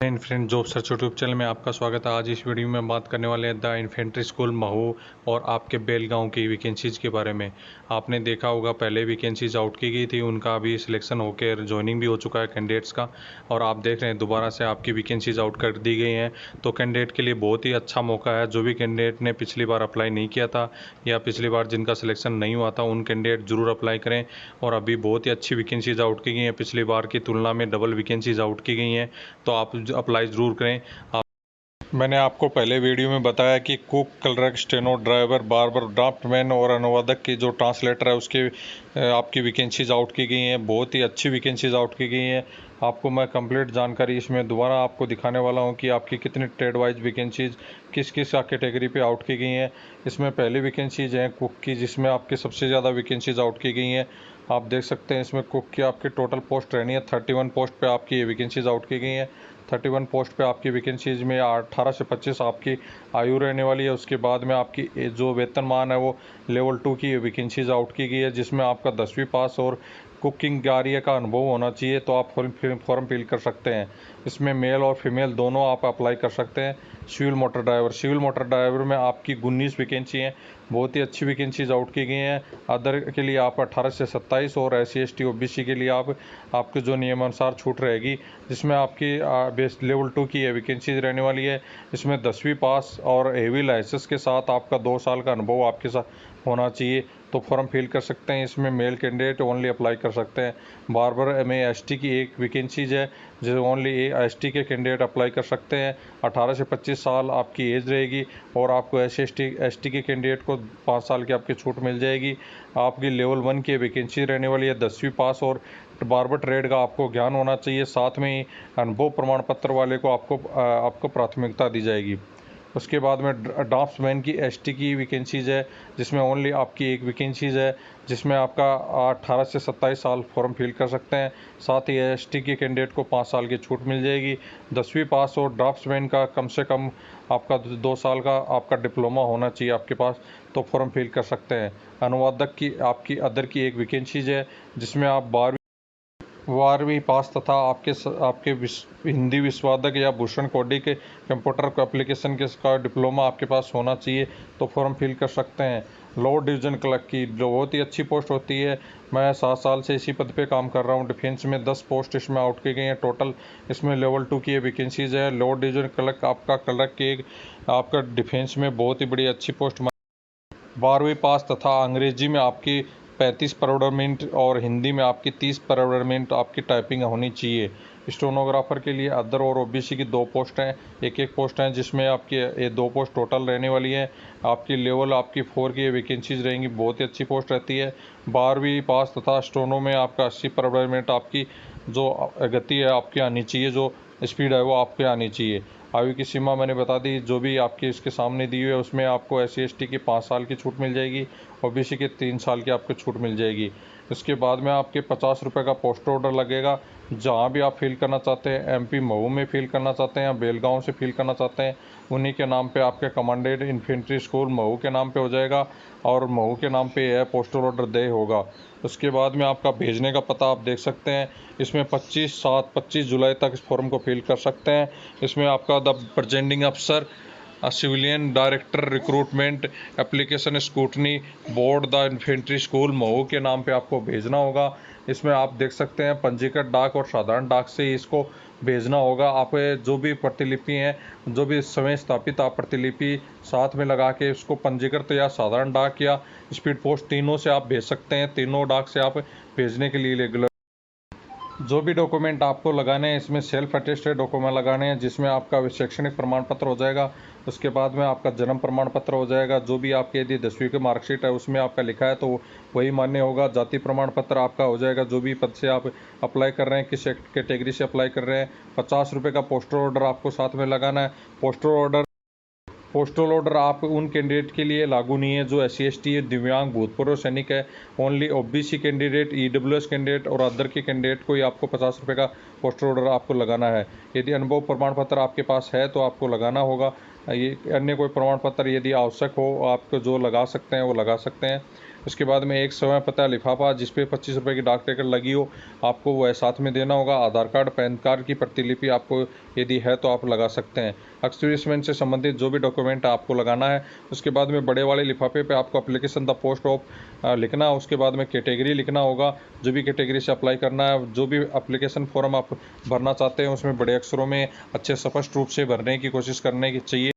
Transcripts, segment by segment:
Infantry job search YouTube channel में आपका स्वागत है। आज इस वीडियो में बात करने वाले हैं द इन्फेंट्री स्कूल महू और आपके बेलगांव की वैकेंसीज़ के बारे में। आपने देखा होगा पहले वैकेंसीज आउट की गई थी, उनका अभी सिलेक्शन होकर ज्वाइनिंग भी हो चुका है कैंडिडेट्स का, और आप देख रहे हैं दोबारा से आपकी वैकेंसीज आउट कर दी गई हैं। तो कैंडिडेट के लिए बहुत ही अच्छा मौका है। जो भी कैंडिडेट ने पिछली बार अप्लाई नहीं किया था या पिछली बार जिनका सिलेक्शन नहीं हुआ था, उन कैंडिडेट ज़रूर अप्लाई करें। और अभी बहुत ही अच्छी वैकेंसीज आउट की गई हैं, पिछली बार की तुलना में डबल वैकेंसीज आउट की गई हैं, तो आप अप्लाई ज़रूर करें। मैंने आपको पहले वीडियो में बताया कि cook, clerk, steno, driver, barber, draftsman और अनुवादक की जो ट्रांसलेटर है उसके आपकी वैकेंसीज आउट की गई हैं। बहुत ही अच्छी वैकेंसीज आउट की गई हैं। आपको मैं कंप्लीट जानकारी इसमें दोबारा आपको दिखाने वाला हूं कि आपकी कितनी ट्रेड वाइज वैकेंसीज किस किस कैटेगरी पे आउट की गई हैं। इसमें पहली वैकेंसीज हैं कुक की, जिसमें आपकी सबसे ज़्यादा वैकेंसीज आउट की गई हैं। आप देख सकते हैं इसमें कुक की आपकी टोटल पोस्ट रहनी है 31 पोस्ट पे आपकी ये वैकेंसीज आउट की गई हैं। 31 पोस्ट पे आपकी वैकेंसीज में 18 से 25 आपकी आयु रहने वाली है। उसके बाद में आपकी जो वेतनमान है वो लेवल 2 की वैकेंसीज आउट की गई है, जिसमें आपका 10वीं पास और कुकिंग कार्य का अनुभव होना चाहिए, तो आप फॉर्म फिल कर सकते हैं। इसमें मेल और फीमेल दोनों आप अप्लाई कर सकते हैं। सिविल मोटर ड्राइवर में आपकी 19 वैकेंसी हैं। बहुत ही अच्छी वैकेंसीज आउट की गई हैं। अदर के लिए आप 18 से 27 और SC ST OBC के लिए आपके जो नियमानुसार छूट रहेगी, जिसमें आपकी बेस लेवल 2 की वैकेंसीज रहने वाली है। इसमें 10वीं पास और हेवी लाइसेंस के साथ आपका 2 साल का अनुभव आपके साथ होना चाहिए, तो फॉर्म फिल कर सकते हैं। इसमें मेल कैंडिडेट ओनली अप्लाई कर सकते हैं। बार्बर में ST की एक वैकेंसीज है, जो ओनली ST के कैंडिडेट अप्लाई कर सकते हैं। 18 से 25 साल आपकी एज रहेगी और आपको ST के कैंडिडेट को 5 साल की आपकी छूट मिल जाएगी। आपकी लेवल 1 की वैकेंसी रहने वाली है। 10वीं पास और बार्बर ट्रेड का आपको ज्ञान होना चाहिए, साथ में ही अनुभव प्रमाण पत्र वाले को आपको प्राथमिकता दी जाएगी। उसके बाद में ड्राफ्ट्समैन की ST की वैकेंसीज है, जिसमें ओनली आपकी एक वैकेंसीज है, जिसमें आपका 18 से 27 साल फॉर्म फिल कर सकते हैं। साथ ही ST के कैंडिडेट को 5 साल की छूट मिल जाएगी। 10वीं पास और ड्राफ्ट्समैन का कम से कम आपका 2 साल का आपका डिप्लोमा होना चाहिए आपके पास, तो फॉर्म फिल कर सकते हैं। अनुवादक की आपकी अदर की एक वैकेंसीज है, जिसमें आप 12वीं पास तथा आपके हिंदी विश्वादक या भूषण कोडी के कंप्यूटर एप्लीकेशन के का डिप्लोमा आपके पास होना चाहिए, तो फॉर्म फिल कर सकते हैं। लोअर डिवीज़न क्लर्क की जो बहुत ही अच्छी पोस्ट होती है, मैं 7 साल से इसी पद पे काम कर रहा हूँ। डिफेंस में 10 पोस्ट इसमें आउट की गई हैं टोटल। इसमें लेवल 2 की वैकेंसीज है। लोअर डिवीज़न क्लर्क आपका क्लर्क की आपका डिफेंस में बहुत ही बड़ी अच्छी पोस्ट। 12वीं पास तथा अंग्रेजी में आपकी 35 परवरमेंट और हिंदी में आपकी 30 परवरमेंट आपकी टाइपिंग होनी चाहिए। स्टेनोग्राफर के लिए अदर और OBC की 2 पोस्ट हैं, एक पोस्ट हैं, जिसमें आपकी ये 2 पोस्ट टोटल रहने वाली है। आपकी लेवल आपकी 4 की वैकेंसीज रहेंगी, बहुत ही अच्छी पोस्ट रहती है। 12वीं पास तथा स्टोनो में आपका 80 परवरमेंट आपकी जो गति है आपकी आनी चाहिए, जो स्पीड है वो आपके आनी चाहिए। आयु की सीमा मैंने बता दी, जो भी आपकी इसके सामने दी हुई है, उसमें आपको SC ST की 5 साल की छूट मिल जाएगी, OBC के 3 साल की आपको छूट मिल जाएगी। इसके बाद में आपके 50 रुपये का पोस्ट ऑर्डर लगेगा। जहाँ भी आप फिल करना चाहते हैं, MP मऊ में फिल करना चाहते हैं या बेलगांव से फिल करना चाहते हैं, उन्हीं के नाम पे आपके कमांडेड इन्फेंट्री स्कूल मऊ के नाम पे हो जाएगा, और मऊ के नाम पे यह पोस्टल ऑर्डर दे होगा। उसके बाद में आपका भेजने का पता आप देख सकते हैं। इसमें 25 जुलाई तक इस फॉर्म को फिल कर सकते हैं। इसमें आपका द प्रेजेंटिंग अफसर civilian director recruitment application scrutiny board the infantry school Mau के नाम पे आपको भेजना होगा। इसमें आप देख सकते हैं पंजीकृत डाक और साधारण डाक से इसको भेजना होगा। आप जो भी प्रतिलिपि हैं, जो भी समय स्थापित आप प्रतिलिपि साथ में लगा के इसको पंजीकृत या साधारण डाक या स्पीड पोस्ट तीनों से आप भेज सकते हैं। तीनों डाक से आप भेजने के लिए रेगुलर जो भी डॉक्यूमेंट आपको लगाने हैं, इसमें सेल्फ अटेस्टेड डॉक्यूमेंट लगाने हैं, जिसमें आपका शैक्षणिक प्रमाण पत्र हो जाएगा। उसके बाद में आपका जन्म प्रमाण पत्र हो जाएगा। जो भी आपके यदि 10वीं की मार्कशीट है उसमें आपका लिखा है तो वही मान्य होगा। जाति प्रमाण पत्र आपका हो जाएगा, जो भी पद से आप अप्लाई कर रहे हैं, किस कैटेगरी से अप्लाई कर रहे हैं। 50 रुपये का पोस्टर ऑर्डर आपको साथ में लगाना है। पोस्टल ऑर्डर आप उन कैंडिडेट के लिए लागू नहीं है जो SC ST दिव्यांग भूतपूर्व सैनिक है। Only OBC candidate, EWS candidate और अदर के कैंडिडेट को ही आपको 50 रुपये का पोस्टल ऑर्डर आपको लगाना है। यदि अनुभव प्रमाण पत्र आपके पास है तो आपको लगाना होगा। ये अन्य कोई प्रमाण पत्र यदि आवश्यक हो आपको जो लगा सकते हैं वो लगा सकते हैं। उसके बाद में एक समय पता लिफाफा जिस पे 25 रुपये की डाक टिकट लगी हो, आपको वह साथ में देना होगा। आधार कार्ड, पैन कार्ड की प्रतिलिपि आपको यदि है तो आप लगा सकते हैं। एक्सपीरियंसमेंट से संबंधित जो भी डॉक्यूमेंट आपको लगाना है। उसके बाद में बड़े वाले लिफाफे पे आपको एप्लीकेशन द पोस्ट ऑफ लिखना है। उसके बाद में कैटेगरी लिखना होगा, जो भी कैटेगरी से अप्लाई करना है, जो भी एप्लीकेशन फॉर्म आप भरना चाहते हैं उसमें बड़े अक्षरों में अच्छे स्पष्ट रूप से भरने की कोशिश करने की चाहिए।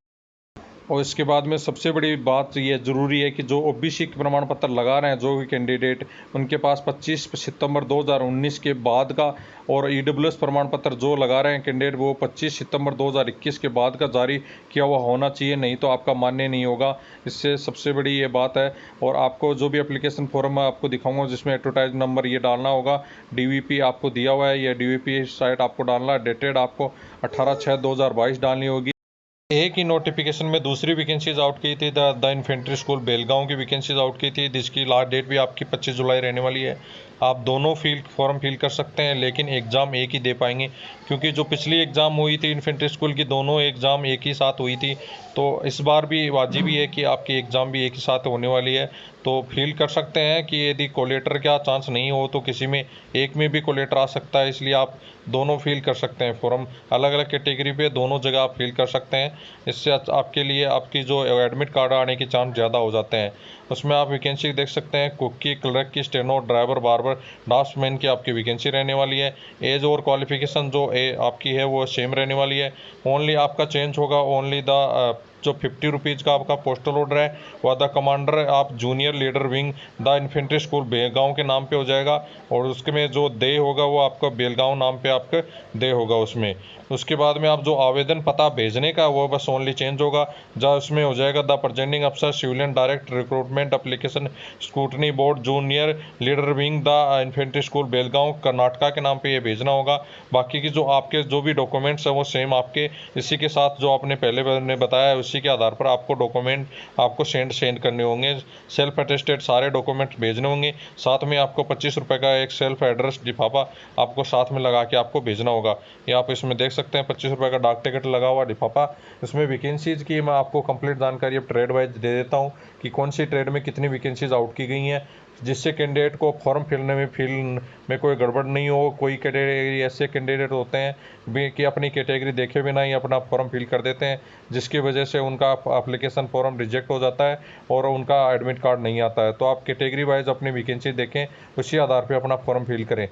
और इसके बाद में सबसे बड़ी बात ये ज़रूरी है कि जो ओबीसी प्रमाण पत्र लगा रहे हैं जो भी कैंडिडेट, उनके पास 25 सितंबर 2019 के बाद का, और ईडब्ल्यूएस प्रमाण पत्र जो लगा रहे हैं कैंडिडेट वो 25 सितंबर 2021 के बाद का जारी किया हुआ होना चाहिए, नहीं तो आपका मान्य नहीं होगा। इससे सबसे बड़ी ये बात है। और आपको जो भी एप्लीकेशन फॉर्म मैं आपको दिखाऊंगा जिसमें एडवर्टाइज नंबर ये डालना होगा, डीवीपी आपको दिया हुआ है, ये डीवीपी साइट आपको डालना है, डेटेड आपको 18/6/2022 डालनी होगी। एक ही नोटिफिकेशन में दूसरी वैकेंसीज आउट की थी, द इन्फेंट्री स्कूल बेलगांव की वैकेंसीज आउट की थी, जिसकी लास्ट डेट भी आपकी 25 जुलाई रहने वाली है। आप दोनों फॉर्म फिल कर सकते हैं, लेकिन एग्ज़ाम एक ही दे पाएंगे, क्योंकि जो पिछली एग्ज़ाम हुई थी इन्फेंट्री स्कूल की, दोनों एग्ज़ाम एक ही साथ हुई थी। तो इस बार भी वाजिब है कि आपकी एग्ज़ाम भी एक ही साथ होने वाली है। तो फील कर सकते हैं कि यदि कोलेटर का चांस नहीं हो तो किसी में एक में भी कोलेटर आ सकता है, इसलिए आप दोनों फील कर सकते हैं फॉर्म, अलग अलग कैटेगरी पे दोनों जगह आप फील कर सकते हैं। इससे आपके लिए आपकी जो एडमिट कार्ड आने के चांस ज़्यादा हो जाते हैं। उसमें आप वैकेंसी देख सकते हैं, कुक की, क्लर्क की, स्टेनो, ड्राइवर, बार्बर, ड्राफ्ट्समैन की आपकी वैकेंसी रहने वाली है। एज और क्वालिफिकेशन जो आपकी है वो सेम रहने वाली है। ओनली आपका चेंज होगा, ओनली द जो 50 रुपीज़ का आपका पोस्टल ऑर्डर है वह द कमांडर आप junior leader wing the infantry school Belgaum के नाम पे हो जाएगा, और उसके में जो दे होगा वो आपका बेलगांव नाम पे आपका दे होगा उसमें। उसके बाद में आप जो आवेदन पता भेजने का वो बस ओनली चेंज होगा, जहाँ उसमें हो जाएगा द प्रेजेंटिंग अफसर civilian direct recruitment application scrutiny board junior leader wing the infantry school Belgaum Karnataka के नाम पे ये भेजना होगा। बाकी की जो आपके जो भी डॉक्यूमेंट्स हैं वो सेम आपके इसी के साथ जो आपने पहले ने बताया है उसी के आधार पर आपको डॉक्यूमेंट आपको सेंड करने होंगे। सेल्फ अटेस्टेड सारे डॉक्यूमेंट भेजने होंगे, साथ में आपको 25 रुपये का एक सेल्फ एड्रेस लिफाफा आपको साथ में लगा के आपको भेजना होगा। ये आप इसमें देख सकते हैं 25 रुपये का डाक टिकट लगा हुआ लिफाफा। इसमें वैकेंसीज की मैं आपको कंप्लीट जानकारी अब ट्रेड वाइज दे देता हूँ कि कौन सी ट्रेड में कितनी वैकेंसीज आउट की गई हैं, जिससे कैंडिडेट को फॉर्म फिल में कोई गड़बड़ नहीं हो। कोई कैटेगरी ऐसे कैंडिडेट होते हैं कि अपनी कैटेगरी देखे बिना ही अपना फॉर्म फिल कर देते हैं, जिसकी वजह से उनका एप्लीकेशन फॉर्म रिजेक्ट हो जाता है और उनका एडमिट कार्ड नहीं आता है। तो आप कैटेगरी वाइज अपनी वैकेंसी देखें, उसी आधार पर अपना फॉर्म फिल करें।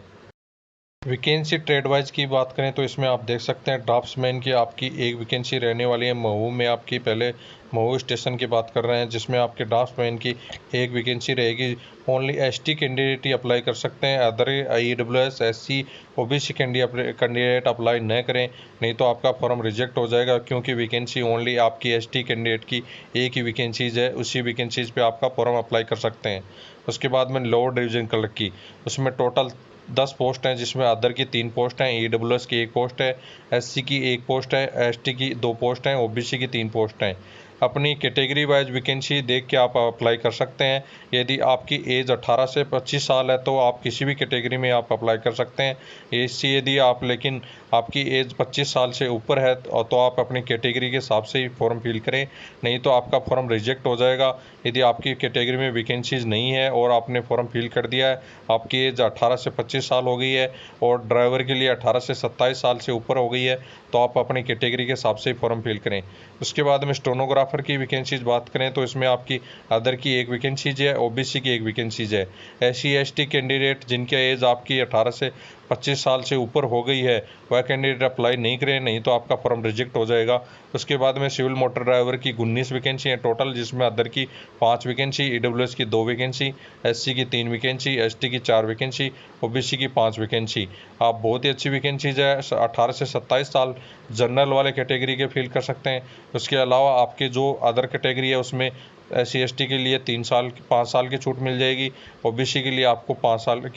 वैकेंसी ट्रेड वाइज की बात करें तो इसमें आप देख सकते हैं ड्राफ्ट्समैन की आपकी एक वैकेंसी रहने वाली है महू में। आपकी पहले महू स्टेशन की बात कर रहे हैं, जिसमें आपके ड्राफ्ट्समैन की एक वैकेंसी रहेगी। ओनली एसटी कैंडिडेट ही अप्लाई कर सकते हैं, other EWS SC OBC candidate apply न करें, नहीं तो आपका फॉर्म रिजेक्ट हो जाएगा, क्योंकि वैकेंसी ओनली आपकी एसटी कैंडिडेट की एक ही वैकेंसीज है, उसी वैकेंसीज पे आपका फॉर्म अप्लाई कर सकते हैं। उसके बाद में लोअर डिवीजन क्लर्क की, उसमें टोटल 10 पोस्ट हैं, जिसमें अदर की 3 पोस्ट हैं, ईडब्ल्यूएस की 1 पोस्ट है, एससी की 1 पोस्ट है, एसटी की 2 पोस्ट हैं, ओबीसी की 3 पोस्ट हैं। अपनी कैटेगरी वाइज वैकेंसी देख के आप अप्लाई कर सकते हैं। यदि आपकी एज 18 से 25 साल है तो आप किसी भी कैटेगरी में आप अप्लाई कर सकते हैं। इससे यदि आप लेकिन आपकी एज 25 साल से ऊपर है तो आप अपनी कैटेगरी के हिसाब से ही फॉर्म फिल करें, नहीं तो आपका फॉर्म रिजेक्ट हो जाएगा। यदि आपकी कैटेगरी में वैकेंसीज नहीं है और आपने फॉर्म फिल कर दिया है, आपकी एज 18 से 25 साल हो गई है और ड्राइवर के लिए 18 से 27 साल से ऊपर हो गई है, तो आप अपनी कैटेगरी के हिसाब से ही फॉर्म फिल करें। उसके बाद में स्टेनोग्राफर की वैकेंसीज बात करें तो इसमें आपकी अदर की 1 वैकेंसीज है, ओबीसी की 1 वैकेंसीज है। एससी एसटी कैंडिडेट जिनकी एज आपकी 18 से 25 साल से ऊपर हो गई है वह कैंडिडेट अप्लाई नहीं करें, नहीं तो आपका फॉर्म रिजेक्ट हो जाएगा। उसके बाद में सिविल मोटर ड्राइवर की 19 वैकेंसी है टोटल, जिसमें अदर की 5 वैकेंसी, ईडब्ल्यूएस की 2 वैकेंसी, एससी की 3 वैकेंसी, एसटी की 4 वैकेंसी, ओबीसी की 5 वैकेंसी। आप बहुत ही अच्छी वैकेंसीज है। 18 से 27 साल जनरल वाले कैटेगरी के फिल कर सकते हैं। उसके अलावा आपके जो अदर कैटेगरी है उसमें एससी एसटी के लिए 5 साल की छूट मिल जाएगी। ओबीसी के लिए आपको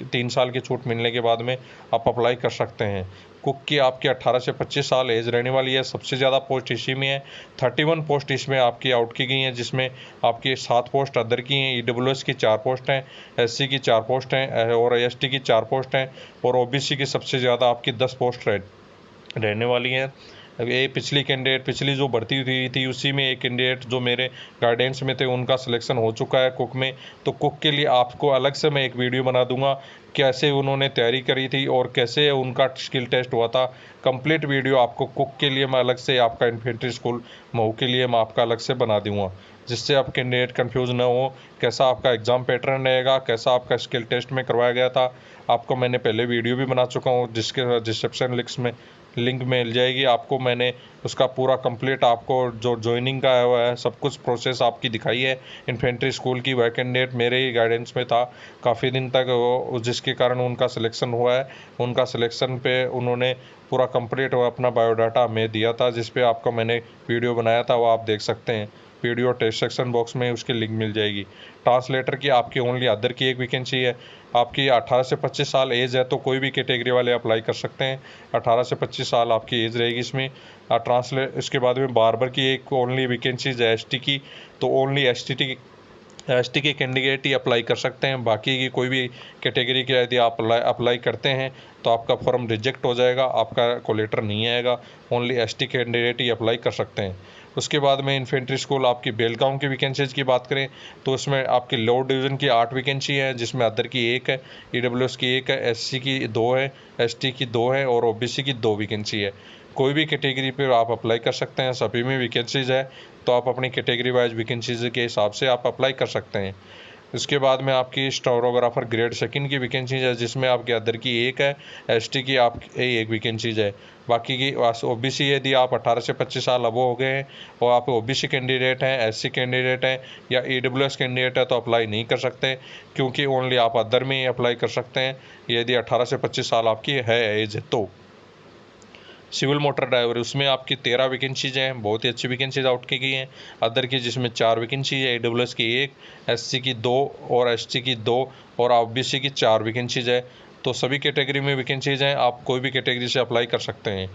3 साल की छूट मिलने के बाद में आप अप्लाई कर सकते हैं। कुक की आपकी 18 से 25 साल एज रहने वाली है। सबसे ज़्यादा पोस्ट इसी में है, 31 पोस्ट इसमें आपकी आउट की गई हैं, जिसमें आपकी 7 पोस्ट अदर की हैं, ईडब्ल्यूएस की 4 पोस्ट हैं, एससी की 4 पोस्ट हैं और एसटी की 4 पोस्ट हैं, और ओबीसी की सबसे ज़्यादा आपकी 10 पोस्ट रहने वाली हैं। ये पिछली कैंडिडेट पिछली जो भर्ती हुई थी उसी में एक कैंडिडेट जो मेरे गाइडेंस में थे उनका सिलेक्शन हो चुका है कुक में। तो कुक के लिए आपको अलग से मैं एक वीडियो बना दूंगा, कैसे उन्होंने तैयारी करी थी और कैसे उनका स्किल टेस्ट हुआ था। कंप्लीट वीडियो आपको कुक के लिए मैं अलग से, आपका इन्फेंट्री स्कूल मऊ के लिए मैं आपका अलग से बना दूंगा, जिससे आप कैंडिडेट कंफ्यूज ना हो। कैसा आपका एग्ज़ाम पैटर्न रहेगा, कैसा आपका स्किल टेस्ट में करवाया गया था, आपको मैंने पहले वीडियो भी बना चुका हूँ, जिसके डिस्क्रिप्शन लिंक मिल जाएगी आपको। मैंने उसका पूरा कंप्लीट आपको जो ज्वाइनिंग का हुआ है सब कुछ प्रोसेस आपकी दिखाई है। इन्फेंट्री स्कूल की वह कैंडिडेट मेरे ही गाइडेंस में था काफ़ी दिन तक, वो जिसके कारण उनका सिलेक्शन हुआ है। उनका सिलेक्शन पे उन्होंने पूरा कंप्लीट अपना बायोडाटा हमें दिया था, जिस पे आपका मैंने वीडियो बनाया था, वो आप देख सकते हैं। वीडियो डिस्क्रिप्शन बॉक्स में उसकी लिंक मिल जाएगी। ट्रांसलेटर की आपकी ओनली अदर की एक वैकेंसी है। आपकी 18 से 25 साल एज है तो कोई भी कैटेगरी वाले अप्लाई कर सकते हैं। 18 से 25 साल आपकी एज रहेगी इसमें। इसके बाद में बार्बर की एक ओनली वैकेंसीज है एसटी की, तो ओनली एसटी के कैंडिडेट ही अप्लाई कर सकते हैं। बाकी की कोई भी कैटेगरी के यदि आप अप्लाई करते हैं तो आपका फॉर्म रिजेक्ट हो जाएगा, आपका कोलेटर नहीं आएगा। ओनली एसटी कैंडिडेट ही अप्लाई कर सकते हैं। उसके बाद में इन्फेंट्री स्कूल आपकी बेलगांव की वैकेंसीज की बात करें तो उसमें आपकी लोअर डिवीज़न की 8 वैकेंसी है, जिसमें अदर की 1 है, ईडब्ल्यूएस की 1 है, एससी की 2 है, एसटी की 2 है और ओबीसी की 2 वैकेंसी है। कोई भी कैटेगरी पर आप अप्लाई कर सकते हैं, सभी में वैकेंसीज है, तो आप अपनी कैटेगरी वाइज वैकेंसीज के हिसाब से आप अप्लाई कर सकते हैं। उसके बाद में आपकी स्टेनोग्राफर ग्रेड सेकंड की वैकेंसीज है, जिसमें आपके अदर की 1 है, एसटी की आप 1 वैकेंसीज है। बाकी की ओबीसी यदि आप 18 से 25 साल अबो हो गए हैं और आप ओबीसी कैंडिडेट हैं, एससी कैंडिडेट हैं या ईडब्ल्यूएस कैंडिडेट है तो अप्लाई नहीं कर सकते, क्योंकि ओनली आप अदर में ही अप्लाई कर सकते हैं यदि 18 से 25 साल आपकी है एज तो। सिविल मोटर ड्राइवर उसमें आपकी 13 वैकेंसीज हैं, बहुत ही अच्छी वैकेंसीज आउट की गई हैं। अदर की जिसमें 4 वैकेंसी है, ईडब्ल्यूएस की 1, एससी की 2 और एसटी की 2 और ओबीसी की 4 वैकेंसीज है। तो सभी कैटेगरी में वैकेंसीज हैं, आप कोई भी कैटेगरी से अप्लाई कर सकते हैं।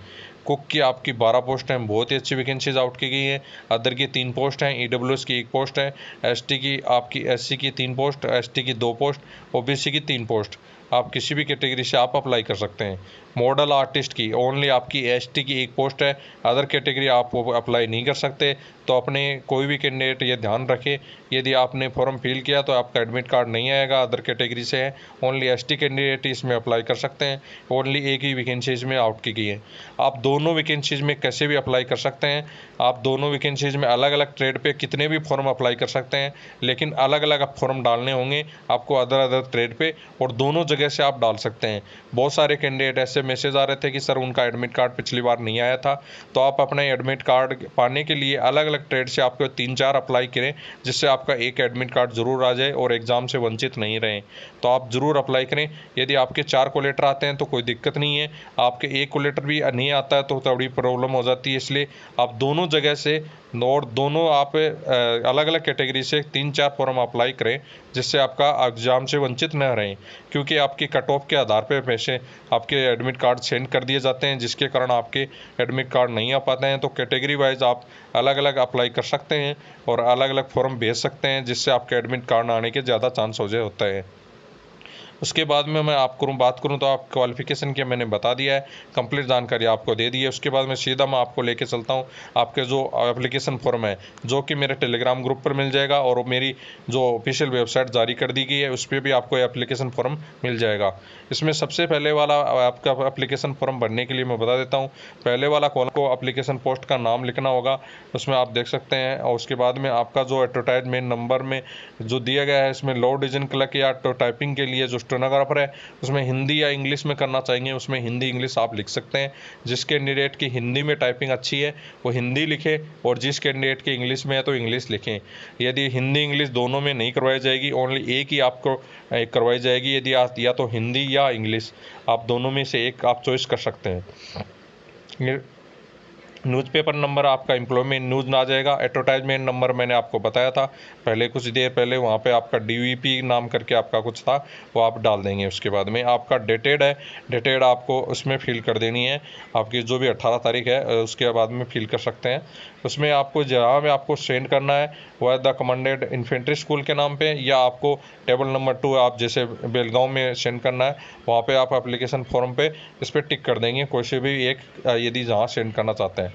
कुक की आपकी 12 पोस्ट हैं, बहुत ही अच्छी वैकेंसीज आउट की गई हैं। अदर की 3 पोस्ट हैं, ईडब्ल्यूएस की 1 पोस्ट है, एसटी की आपकी एससी की 3 पोस्ट, एसटी की 2 पोस्ट, ओबीसी की 3 पोस्ट। आप किसी भी कैटेगरी से आप अप्लाई कर सकते हैं। मॉडल आर्टिस्ट की ओनली आपकी एसटी की 1 पोस्ट है, अदर कैटेगरी आप अप्लाई नहीं कर सकते। तो अपने कोई भी कैंडिडेट ये ध्यान रखे, यदि आपने फॉर्म फिल किया तो आपका एडमिट कार्ड नहीं आएगा, अदर कैटेगरी से है। ओनली एसटी कैंडिडेट इसमें अप्लाई कर सकते हैं। ओनली एक ही वैकेंसी इसमें आउट की गई है। आप दोनों वैकेंसीज में कैसे भी अप्लाई कर सकते हैं। आप दोनों वैकेंसीज में अलग अलग ट्रेड पे कितने भी फॉर्म अप्लाई कर सकते हैं, लेकिन अलग अलग फॉर्म डालने होंगे आपको अदर अदर ट्रेड पे, और दोनों जगह से आप डाल सकते हैं। बहुत सारे कैंडिडेट ऐसे मैसेज आ रहे थे कि सर उनका एडमिट कार्ड पिछली बार नहीं आया था, तो आप अपना एडमिट कार्ड पाने के लिए अलग अलग ट्रेड से आपको 3-4 अप्लाई करें, जिससे आपका एक एडमिट कार्ड ज़रूर आ जाए और एग्ज़ाम से वंचित नहीं रहें। तो आप ज़रूर अप्लाई करें। यदि आपके 4 को लेटर आते हैं तो कोई दिक्कत नहीं है, आपके 1 को लेटर भी नहीं आता है तो थोड़ी प्रॉब्लम हो जाती है। इसलिए आप दोनों जगह से और दोनों आप अलग अलग कैटेगरी से 3-4 फॉर्म अप्लाई करें, जिससे आपका एग्ज़ाम से वंचित न रहें, क्योंकि आपकी कट ऑफ के आधार पर पैसे आपके एडमिट कार्ड सेंड कर दिए जाते हैं, जिसके कारण आपके एडमिट कार्ड नहीं आ पाते हैं। तो कैटेगरी वाइज आप अलग अलग अप्लाई कर सकते हैं और अलग अलग फॉर्म भेज सकते हैं, जिससे आपके एडमिट कार्ड आने के ज़्यादा चांस हो जाए होता है। उसके बाद में मैं बात करूं तो आप क्वालिफ़िकेशन के मैंने बता दिया है, कंप्लीट जानकारी आपको दे दी है। उसके बाद मैं सीधा मैं आपको लेके चलता हूं आपके जो एप्लीकेशन फॉर्म है, जो कि मेरे टेलीग्राम ग्रुप पर मिल जाएगा, और मेरी जो ऑफिशियल वेबसाइट जारी कर दी गई है उस पर भी आपको एप्लीकेशन फॉर्म मिल जाएगा। इसमें सबसे पहले वाला आपका एप्लीकेशन फॉर्म भरने के लिए मैं बता देता हूँ। पहले वाला कॉलम को एप्लीकेशन पोस्ट का नाम लिखना होगा, उसमें आप देख सकते हैं। और उसके बाद में आपका जो एडवर्टाइजमेंट नंबर में जो दिया गया है, इसमें लो डिवीजन क्लर्क या टाइपिंग के लिए जो स्टेनोग्राफर है उसमें हिंदी या इंग्लिश में करना चाहेंगे, उसमें हिंदी इंग्लिश आप लिख सकते हैं। जिस कैंडिडेट की हिंदी में टाइपिंग अच्छी है वो हिंदी लिखे, और जिस कैंडिडेट की इंग्लिश में है तो इंग्लिश लिखें। यदि हिंदी इंग्लिश दोनों में नहीं करवाई जाएगी, ओनली एक ही आपको करवाई जाएगी। यदि आप या तो हिंदी या इंग्लिश, आप दोनों में से एक आप चॉइस कर सकते हैं। न्यूज़पेपर नंबर आपका एम्प्लॉयमेंट न्यूज़ आ जाएगा। एडवर्टाइजमेंट नंबर मैंने आपको बताया था पहले, कुछ देर पहले वहाँ पे आपका डीवीपी नाम करके आपका कुछ था, वो आप डाल देंगे। उसके बाद में आपका डेटेड है, डेटेड आपको उसमें फिल कर देनी है। आपकी जो भी 18 तारीख है उसके बाद में फिल कर सकते हैं। उसमें आपको जहाँ में आपको सेंड करना है वह द कमांडेड इन्फेंट्री स्कूल के नाम पे, या आपको टेबल नंबर 2 आप जैसे बेलगांव में सेंड करना है, वहाँ पे आप एप्लीकेशन फॉर्म पे इस पर टिक कर देंगे कोई से भी एक, यदि जहाँ सेंड करना चाहते हैं।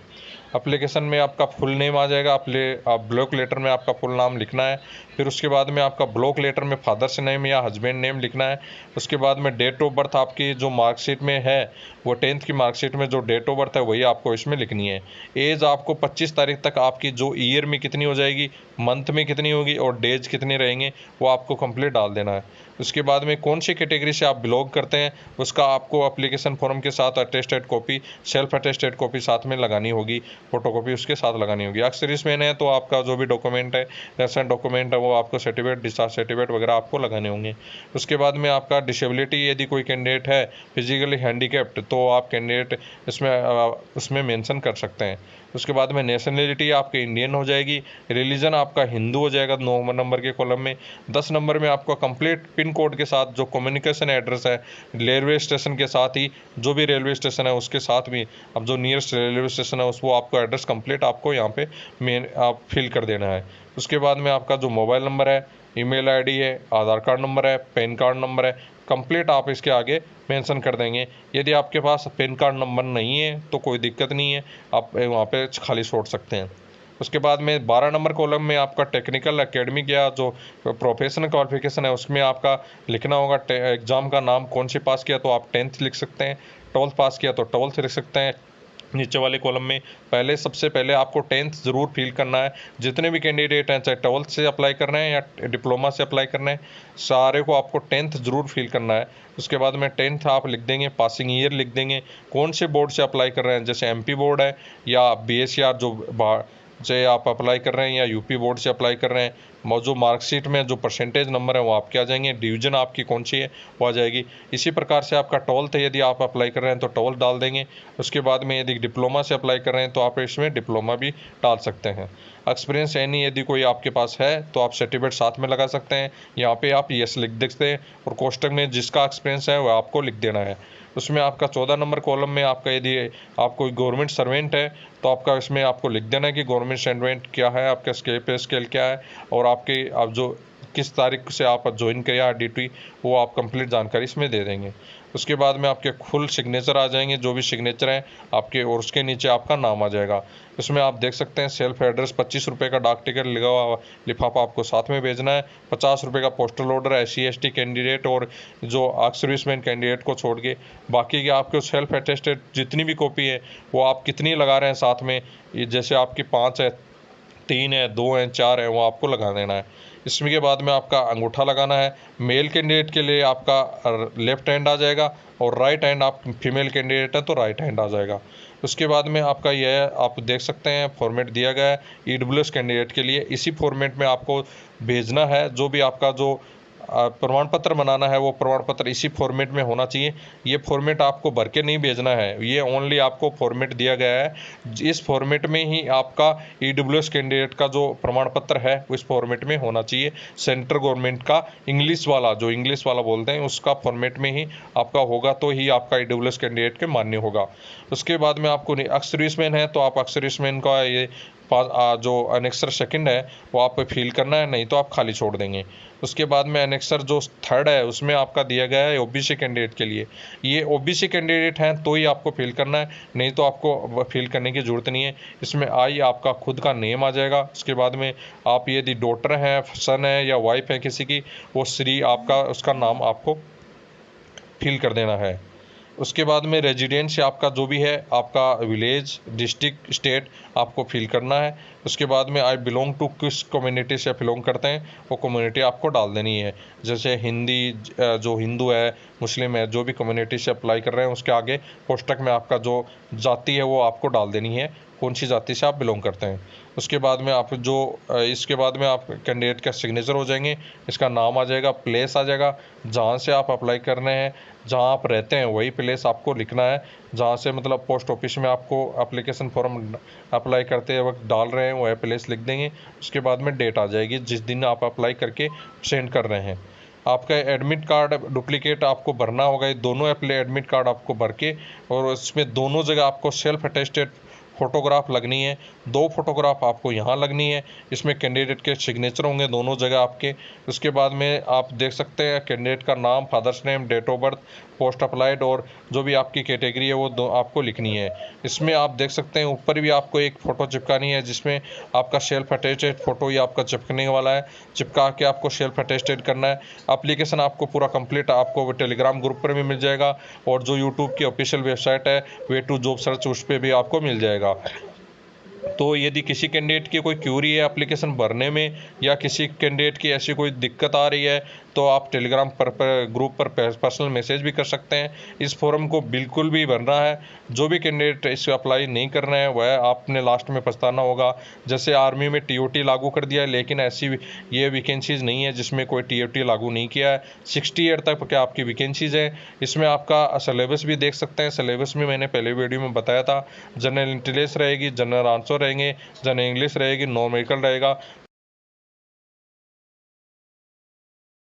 एप्लीकेशन में आपका फुल नेम आ जाएगा, आप ब्लॉक लेटर में आपका फुल नाम लिखना है। फिर उसके बाद में आपका ब्लॉक लेटर में फादर्स नेम या हस्बैंड नेम लिखना है। उसके बाद में डेट ऑफ बर्थ आपकी जो मार्कशीट में है, वो 10th की मार्कशीट में जो डेट ऑफ बर्थ है वही आपको इसमें लिखनी है। एज आपको 25 तारीख तक आपकी जो ईयर में कितनी हो जाएगी, मंथ में कितनी होगी और डेज कितने रहेंगे, वो आपको कंप्लीट डाल देना है। उसके बाद में कौन सी कैटेगरी से आप बिलोंग करते हैं, उसका आपको एप्लीकेशन फॉर्म के साथ attested copy, self attested copy साथ में लगानी होगी, फोटोकॉपी उसके साथ लगानी होगी। अगर सर्विसमैन है तो आपका जो भी डॉक्यूमेंट है, रेसेंट डॉक्यूमेंट है, वो आपको सर्टिफिकेट, डिस्चार्ज सर्टिफिकेट वगैरह आपको लगाने होंगे। उसके बाद में आपका डिसेबिलिटी, यदि कोई कैंडिडेट है फिजिकली हैंडीकैप्ड, तो आप कैंडिडेट उसमें मेंशन कर सकते हैं। उसके बाद में नेशनलिटी आपकी इंडियन हो जाएगी। रिलीजन आपका हिंदू हो जाएगा 9 नंबर के कॉलम में। 10 नंबर में आपका कंप्लीट पिन कोड के साथ जो कम्युनिकेशन एड्रेस है रेलवे स्टेशन के साथ ही, जो भी रेलवे स्टेशन है उसके साथ भी, अब जो नियरेस्ट रेलवे स्टेशन है उस वो आपको एड्रेस कंप्लीट आपको यहाँ पे आप फिल कर देना है। उसके बाद में आपका जो मोबाइल नंबर है, ईमेल आईडी है, आधार कार्ड नंबर है, पैन कार्ड नंबर है, कंप्लीट आप इसके आगे मेंशन कर देंगे। यदि आपके पास पैन कार्ड नंबर नहीं है तो कोई दिक्कत नहीं है, आप वहाँ पे खाली छोड़ सकते हैं। उसके बाद में 12 नंबर कॉलम में आपका टेक्निकल, एकेडमिक या जो प्रोफेशनल क्वालिफिकेशन है उसमें आपका लिखना होगा एग्ज़ाम का नाम, कौन सी पास किया तो आप 10th लिख सकते हैं, 12th पास किया तो 12th लिख सकते हैं। नीचे वाले कॉलम में सबसे पहले आपको 10th ज़रूर फिल करना है। जितने भी कैंडिडेट हैं, चाहे 12th से अप्लाई करना है या डिप्लोमा से अप्लाई करना है, सारे को आपको 10th ज़रूर फिल करना है। उसके बाद में 10th आप लिख देंगे, पासिंग ईयर लिख देंगे, कौन से बोर्ड से अप्लाई कर रहे हैं, जैसे MP बोर्ड है या BSCR चाहे आप अप्लाई कर रहे हैं या UP बोर्ड से अप्लाई कर रहे हैं। जो मार्कशीट में जो परसेंटेज नंबर है वो आपके आ जाएंगे, डिवीज़न आपकी कौन सी है वो आ जाएगी। इसी प्रकार से आपका 12th है, यदि आप अप्लाई कर रहे हैं तो 12th डाल देंगे। उसके बाद में यदि डिप्लोमा से अप्लाई कर रहे हैं तो आप इसमें डिप्लोमा भी डाल सकते हैं। एक्सपीरियंस यानी यदि कोई आपके पास है तो आप सर्टिफिकेट साथ में लगा सकते हैं। यहाँ पे आप यस लिख देते हैं और कोष्टक में जिसका एक्सपीरियंस है वो आपको लिख देना है। उसमें आपका 14 नंबर कॉलम में आपका यदि आप कोई गवर्नमेंट सर्वेंट है तो आपका इसमें आपको लिख देना है कि गवर्नमेंट सर्वेंट क्या है, आपका पे स्केल क्या है और आप जो किस तारीख से आप ज्वाइन किया ड्यूटी, वो आप कंप्लीट जानकारी इसमें दे देंगे। उसके बाद में आपके फुल सिग्नेचर आ जाएंगे, जो भी सिग्नेचर हैं आपके, और उसके नीचे आपका नाम आ जाएगा। इसमें आप देख सकते हैं सेल्फ एड्रेस 25 रुपये का डाक टिकट लगा हुआ लिफाफा आपको साथ में भेजना है। 50 रुपये का postal order SC ST candidate और जो एक्स सर्विसमैन कैंडिडेट को छोड़ के बाकी के आपके सेल्फ अटेस्टेड जितनी भी कॉपी है वो आप कितनी लगा रहे हैं साथ में, जैसे आपकी 5 है, 3 है, 2 हैं, 4 है, वो आपको लगा देना है। इसमें के बाद में आपका अंगूठा लगाना है। मेल कैंडिडेट के लिए आपका लेफ्ट हैंड आ जाएगा और राइट हैंड, आप फीमेल कैंडिडेट है तो राइट हैंड आ जाएगा। उसके बाद में आपका यह आप देख सकते हैं फॉर्मेट दिया गया है EWS कैंडिडेट के लिए। इसी फॉर्मेट में आपको भेजना है, जो भी आपका जो प्रमाण पत्र बनाना है वो प्रमाण पत्र इसी फॉर्मेट में होना चाहिए। ये फॉर्मेट आपको भर के नहीं भेजना है, ये ओनली आपको फॉर्मेट दिया गया है। इस फॉर्मेट में ही आपका EWS कैंडिडेट का जो प्रमाण पत्र है उस फॉर्मेट में होना चाहिए। सेंट्रल गवर्नमेंट का इंग्लिश वाला, जो इंग्लिश वाला बोलते हैं, उसका फॉर्मेट में ही आपका होगा तो ही आपका EWS कैंडिडेट के मान्य होगा। उसके बाद में आपको एक्स सर्विसमैन है तो आप एक्स सर्विसमैन का ये जो अनेक्सर सेकंड है वो आप फिल करना है, नहीं तो आप खाली छोड़ देंगे। उसके बाद में अनेक्सर जो थर्ड है उसमें आपका दिया गया है OBC कैंडिडेट के लिए। ये OBC कैंडिडेट हैं तो ही आपको फिल करना है, नहीं तो आपको फिल करने की ज़रूरत नहीं है। इसमें आई आपका खुद का नेम आ जाएगा। उसके बाद में आप यदि डॉटर हैं, सन है या वाइफ है किसी की, वो श्री आपका उसका नाम आपको फिल कर देना है। उसके बाद में रेजिडेंस आपका जो भी है, आपका विलेज, डिस्ट्रिक्ट, स्टेट आपको फिल करना है। उसके बाद में आई बिलोंग टू किस कम्युनिटी से बिलोंग करते हैं वो कम्युनिटी आपको डाल देनी है। जैसे हिंदी, जो हिंदू है, मुस्लिम है, जो भी कम्युनिटी से अप्लाई कर रहे हैं उसके आगे कोष्टक में आपका जो जाति है वो आपको डाल देनी है, कौन सी जाति से आप बिलोंग करते हैं। उसके बाद में आप जो इसके बाद में आप कैंडिडेट का सिग्नेचर हो जाएंगे, इसका नाम आ जाएगा, प्लेस आ जाएगा, जहाँ से आप अप्लाई कर रहे हैं, जहाँ आप रहते हैं वही प्लेस आपको लिखना है। जहाँ से मतलब पोस्ट ऑफिस में आपको एप्लीकेशन फॉर्म अप्लाई करते वक्त डाल रहे हैं वह प्लेस लिख देंगे। उसके बाद में डेट आ जाएगी जिस दिन आप अप्लाई करके सेंड कर रहे हैं। आपका एडमिट कार्ड डुप्लीकेट आपको भरना होगा, ये दोनों एडमिट कार्ड आपको भर के, और उसमें दोनों जगह आपको सेल्फ अटेस्टेड फ़ोटोग्राफ लगनी है। 2 फ़ोटोग्राफ आपको यहाँ लगनी है। इसमें कैंडिडेट के सिग्नेचर होंगे दोनों जगह आपके। उसके बाद में आप देख सकते हैं कैंडिडेट का नाम, father's name, date of birth, post applied और जो भी आपकी कैटेगरी है वो आपको लिखनी है। इसमें आप देख सकते हैं ऊपर भी आपको एक फ़ोटो चिपकानी है, जिसमें आपका सेल्फ अटेस्टेड फ़ोटो ये आपका चिपकने वाला है। चिपका के आपको सेल्फ अटेस्टेड करना है। एप्लीकेशन आपको पूरा कंप्लीट आपको टेलीग्राम ग्रुप पर भी मिल जाएगा और जो यूट्यूब की ऑफिशियल वेबसाइट है वे टू जॉब सर्च उस पर भी आपको मिल जाएगा। तो यदि किसी कैंडिडेट की कोई क्यूरी है एप्लीकेशन भरने में या किसी कैंडिडेट की ऐसी कोई दिक्कत आ रही है तो आप टेलीग्राम पर ग्रुप पर पर्सनल मैसेज भी कर सकते हैं। इस फॉर्म को बिल्कुल भी भरना है। जो भी कैंडिडेट इस अप्लाई नहीं करना है वह आपने लास्ट में पछताना होगा। जैसे आर्मी में टीओटी लागू कर दिया है, लेकिन ऐसी ये वैकेंसीज़ नहीं है जिसमें कोई टीओटी लागू नहीं किया है। 60 ईयर तक क्या आपकी वैकेंसीज़ है। इसमें आपका सिलेबस भी देख सकते हैं। सिलेबस में मैंने पहले वीडियो में बताया था। जनरल इंटेलिजेंस रहेगी, जनरल आंसर रहेंगे, जनरल इंग्लिश रहेगी, नॉन मेडिकल रहेगा,